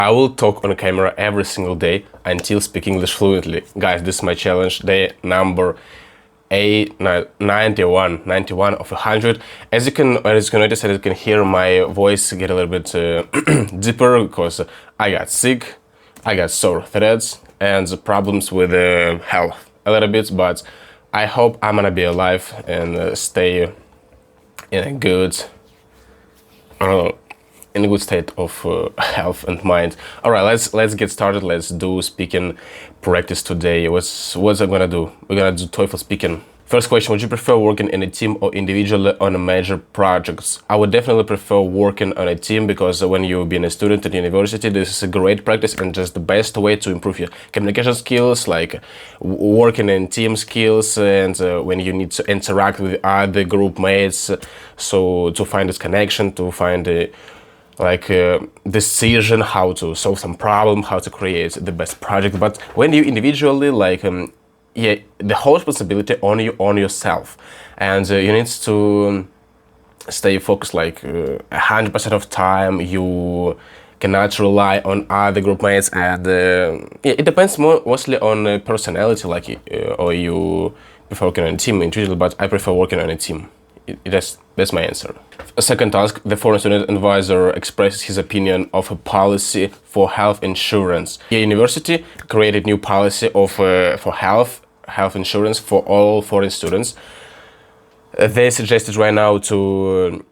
I will talk on camera every single day until speaking English fluently. Guys, this is my challenge, day number 91 of 100. As you can notice, you can hear my voice get a little bit deeper because I got sick, I got sore throats and problems with health a little bit, but I hope I'm gonna be alive and stay in a good, I don't know, in a good state of health and mind. All right, let's get started. Let's do speaking practice today. What's I'm gonna do? We're gonna do TOEFL speaking. First question: would you prefer working in a team or individually on major projects? I would definitely prefer working on a team because when you've been a student at university, this is a great practice and just the best way to improve your communication skills, like working in team skills, and when you need to interact with other group mates, so to find this connection, to find a decision, how to solve some problem, how to create the best project. But when you individually, yeah, the whole responsibility on yourself, and you need to stay focused 100% of time. You cannot rely on other group mates, and yeah, it depends mostly on personality, or you prefer working on a team individually, but I prefer working on a team. That's my answer. Second task: the foreign student advisor expresses his opinion of a policy for health insurance. The university created new policy of for health insurance for all foreign students. They suggested right now to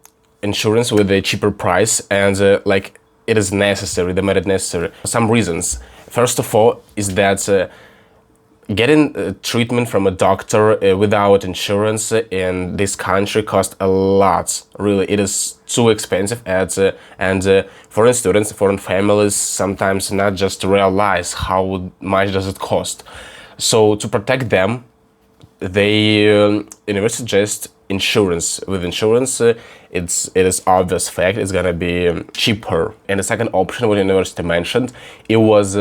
insurance with a cheaper price, and it is necessary. They made it necessary for some reasons. First of all, is that getting treatment from a doctor without insurance in this country costs a lot. Really, it is too expensive, and foreign students, foreign families sometimes not just realize how much does it cost. So to protect them, they university suggest insurance. With insurance, it is obvious fact it's gonna be cheaper. And the second option, what university mentioned, it was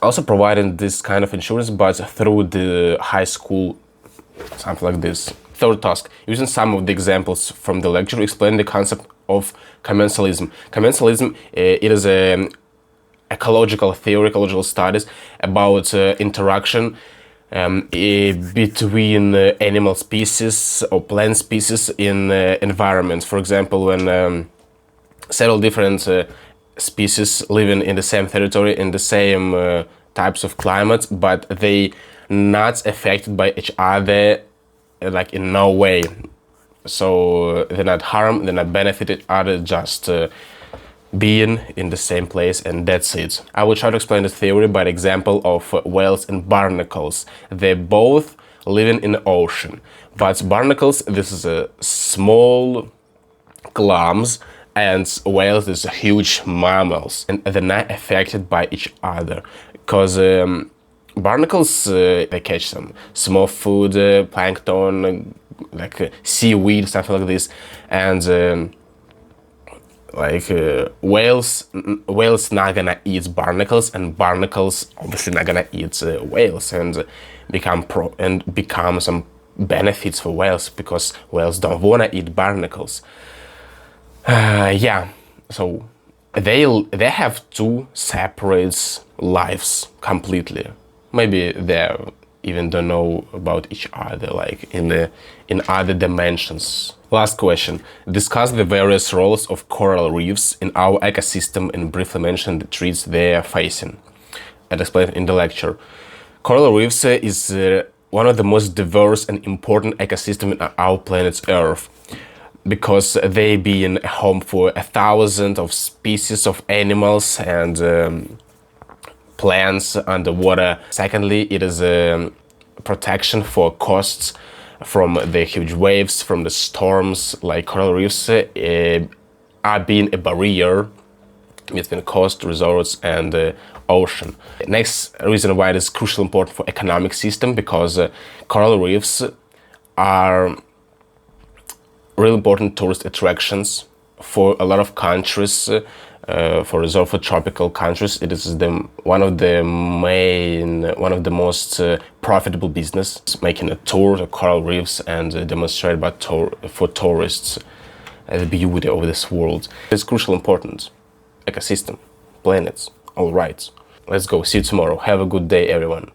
also providing this kind of insurance, but through the high school, something like this. Third task: using some of the examples from the lecture, explain the concept of commensalism. Commensalism, it is a ecological theory, ecological studies about interaction between animal species or plant species in environments. For example, when several different species living in the same territory, in the same types of climate, but they not affected by each other in no way. So they're not harmed, they're not benefited, other just being in the same place, and that's it. I will try to explain the theory by the example of whales and barnacles. They're both living in the ocean, but barnacles, this is a small clams, and whales is huge mammals, and they're not affected by each other because barnacles they catch some small food, plankton, seaweed, something like this, and whales not gonna eat barnacles, and barnacles obviously not gonna eat whales, and become some benefits for whales because whales don't wanna eat barnacles. Yeah, so they have two separate lives completely. Maybe they even don't know about each other, in other dimensions. Last question: discuss the various roles of coral reefs in our ecosystem and briefly mention the threats they are facing. And explain in the lecture. Coral reefs is one of the most diverse and important ecosystem in our planet Earth, because they being a home for 1,000 of species of animals and plants underwater. Secondly, it is a protection for coasts from the huge waves, from the storms. Coral reefs are being a barrier between coast, resorts, and ocean. Next reason why it is crucially important for economic system, because coral reefs are really important tourist attractions for a lot of countries, for tropical countries. It is one of the most profitable business, making a tour of coral reefs and demonstrate for tourists the beauty of this world. It's crucially important. ecosystem, planets. All right. Let's go. See you tomorrow. Have a good day, everyone.